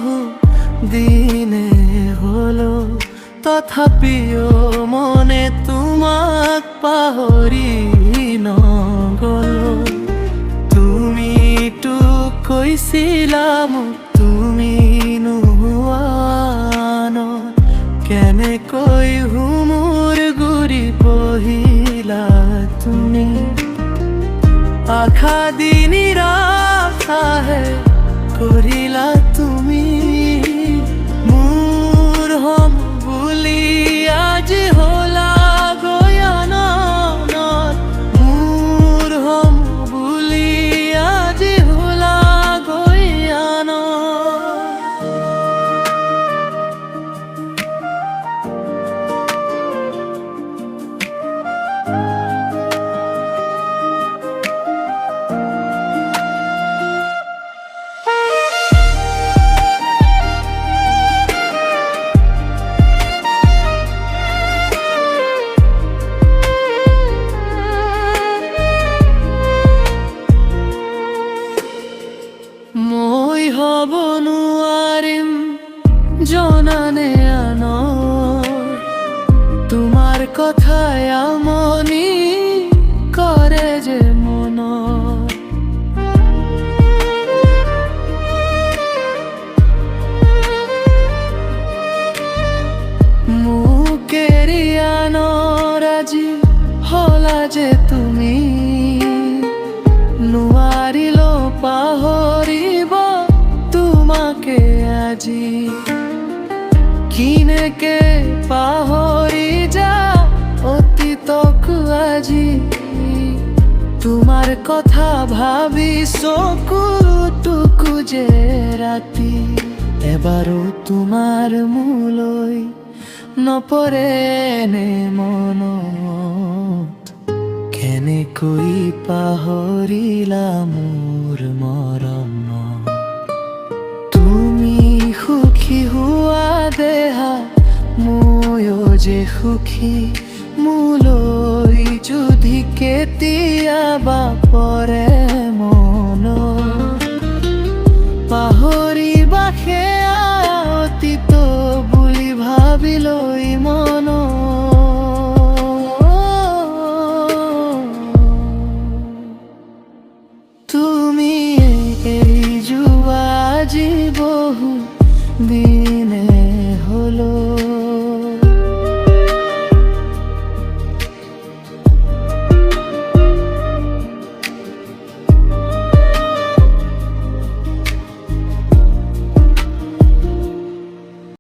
বহু দিনে হলো, তথাপিও মনে তোমাক পাহৰি নগলো। তুমি তো কৈছিলা মোক তুমি নোহোৱান, কেনেকৈ মোৰ গুৰি পহিলা তুমি। আশা দি নিৰাশাহে কৰিলা তুমি, মোৰ হম বুলি আজি হলা গয়ানত, মোৰ হম বুলি আজি হলা গয়ানত। মই হব নোৱাৰিম জনানে আনৰ, তোমাৰ কথাই আমনি কৰে যে মনত। মোক এৰি আনৰ আজি হলা যে তুমি, নোৱাৰিলো পাহৰিব তোমাকে আজি। কিনেকে পাহৰি যা অতীতক আজি, তোমাৰ কথা ভাবি চকুটুকু যে ৰাতি। এবাৰো তোমাৰ মোলৈ নপৰে নে মনত, কেনেকৈ পাহৰিলা মোৰ মৰম। তুমি সুখী হোৱা দেহা ময়ো যে সুখী, মোলৈ যদি কেতিয়াবা পৰে মন, পাহৰিবা সেয়া অতীত বুলি ভাবিলৈ মন। তুমি এৰি যোৱা আজি বহু দিন